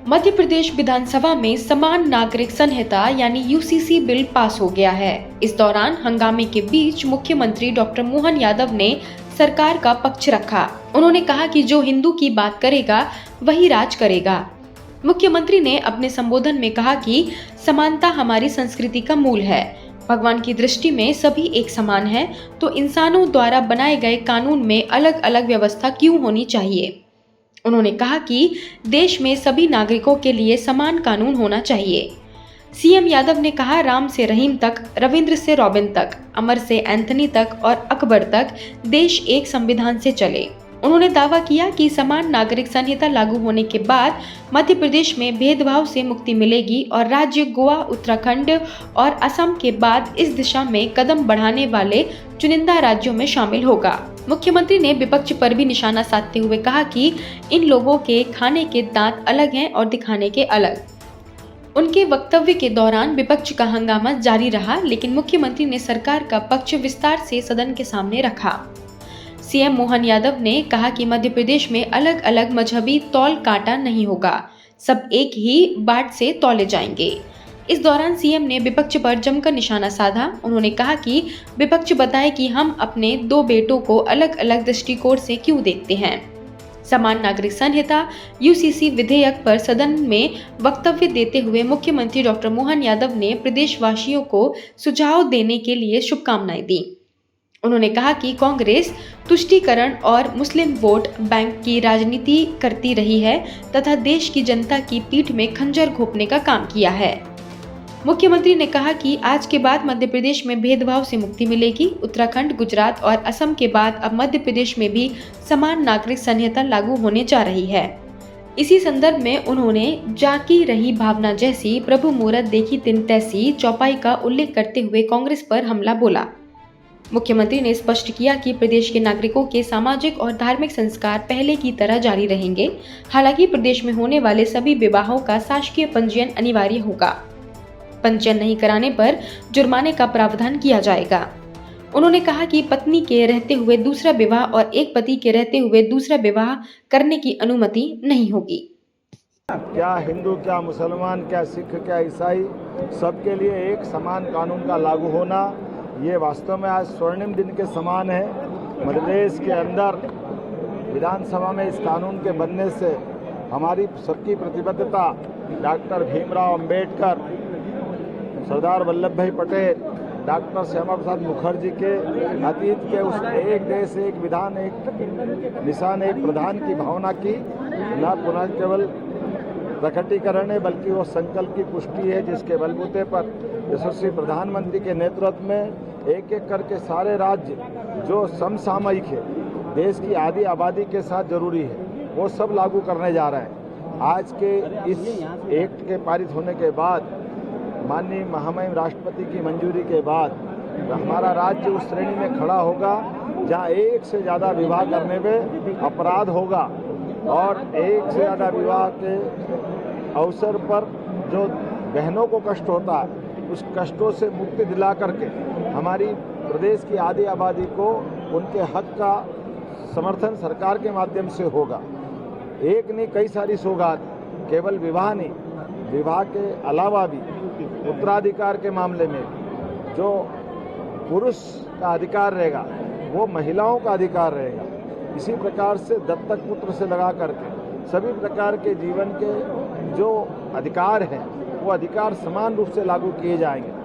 मध्य प्रदेश विधानसभा में समान नागरिक संहिता यानी यूसीसी बिल पास हो गया है। इस दौरान हंगामे के बीच मुख्यमंत्री डॉक्टर मोहन यादव ने सरकार का पक्ष रखा। उन्होंने कहा कि जो हिंदू की बात करेगा वही राज करेगा। मुख्यमंत्री ने अपने संबोधन में कहा कि समानता हमारी संस्कृति का मूल है। भगवान की दृष्टि में सभी एक समान हैं, तो इंसानों द्वारा बनाए गए कानून में अलग अलग व्यवस्था क्यों होनी चाहिए। उन्होंने कहा कि देश में सभी नागरिकों के लिए समान कानून होना चाहिए। सीएम यादव ने कहा, राम से रहीम तक, रविंद्र से रॉबिन तक, अमर से एंथनी तक और अकबर तक देश एक संविधान से चले। उन्होंने दावा किया कि समान नागरिक संहिता लागू होने के बाद मध्य प्रदेश में भेदभाव से मुक्ति मिलेगी और राज्य गोवा, उत्तराखंड और असम के बाद इस दिशा में कदम बढ़ाने वाले चुनिंदा राज्यों में शामिल होगा। मुख्यमंत्री ने विपक्ष पर भी निशाना साधते हुए कहा कि इन लोगों के खाने के दांत अलग हैं और दिखाने के अलग। उनके वक्तव्य के दौरान विपक्ष का हंगामा जारी रहा, लेकिन मुख्यमंत्री ने सरकार का पक्ष विस्तार से सदन के सामने रखा। सीएम मोहन यादव ने कहा कि मध्य प्रदेश में अलग अलग मजहबी तौल काटा नहीं होगा, सब एक ही बाट से तौले जाएंगे। इस दौरान सीएम ने विपक्ष पर जमकर निशाना साधा। उन्होंने कहा कि विपक्ष बताए कि हम अपने दो बेटों को अलग अलग दृष्टिकोण से क्यों देखते हैं। समान नागरिक संहिता यूसीसी विधेयक पर सदन में वक्तव्य देते हुए मुख्यमंत्री डॉक्टर मोहन यादव ने प्रदेशवासियों को सुझाव देने के लिए शुभकामनाएं दी। उन्होंने कहा कि कांग्रेस तुष्टीकरण और मुस्लिम वोट बैंक की राजनीति करती रही है तथा देश की जनता की पीठ में खंजर घोंपने का काम किया है। मुख्यमंत्री ने कहा कि आज के बाद मध्य प्रदेश में भेदभाव से मुक्ति मिलेगी। उत्तराखंड, गुजरात और असम के बाद अब मध्य प्रदेश में भी समान नागरिक संहिता लागू होने जा रही है। इसी संदर्भ में उन्होंने जाकी रही भावना जैसी, प्रभु मूरत देखी तिन तैसी चौपाई का उल्लेख करते हुए कांग्रेस पर हमला बोला। मुख्यमंत्री ने स्पष्ट किया कि प्रदेश के नागरिकों के सामाजिक और धार्मिक संस्कार पहले की तरह जारी रहेंगे। हालांकि प्रदेश में होने वाले सभी विवाहों का शासकीय पंजीयन अनिवार्य होगा। पंजीयन नहीं कराने पर जुर्माने का प्रावधान किया जाएगा। उन्होंने कहा कि पत्नी के रहते हुए दूसरा विवाह और एक पति के रहते हुए दूसरा विवाह करने की अनुमति नहीं होगी। क्या हिंदू, क्या मुसलमान, क्या सिख, क्या ईसाई, सबके लिए एक समान कानून का लागू होना, ये वास्तव में आज स्वर्णिम दिन के समान है। मध्य प्रदेश के अंदर विधानसभा में इस कानून के बनने से हमारी सबकी प्रतिबद्धता डॉक्टर भीमराव अंबेडकर, सरदार वल्लभ भाई पटेल, डॉक्टर श्यामा प्रसाद मुखर्जी के अतीत के उस एक देश एक विधान एक निशान एक प्रधान की भावना की न पुनः केवल प्रकटीकरण है बल्कि वो संकल्प की पुष्टि है, जिसके बलबूते पर यशस्वी प्रधानमंत्री के नेतृत्व में एक एक करके सारे राज्य जो समसामयिक है, देश की आधी आबादी के साथ जरूरी है, वो सब लागू करने जा रहे हैं। आज के इस एक्ट के पारित होने के बाद, माननीय महामहिम राष्ट्रपति की मंजूरी के बाद हमारा राज्य उस श्रेणी में खड़ा होगा जहां एक से ज़्यादा विवाह करने में अपराध होगा और एक से ज़्यादा विवाह के अवसर पर जो बहनों को कष्ट होता है, उस कष्टों से मुक्ति दिला करके हमारी प्रदेश की आधी आबादी को उनके हक का समर्थन सरकार के माध्यम से होगा। एक नहीं, कई सारी सौगात, केवल विवाह नहीं, विवाह के अलावा भी उत्तराधिकार के मामले में जो पुरुष का अधिकार रहेगा वो महिलाओं का अधिकार रहेगा। इसी प्रकार से दत्तक पुत्र से लगा करके सभी प्रकार के जीवन के जो अधिकार हैं वो अधिकार समान रूप से लागू किए जाएंगे।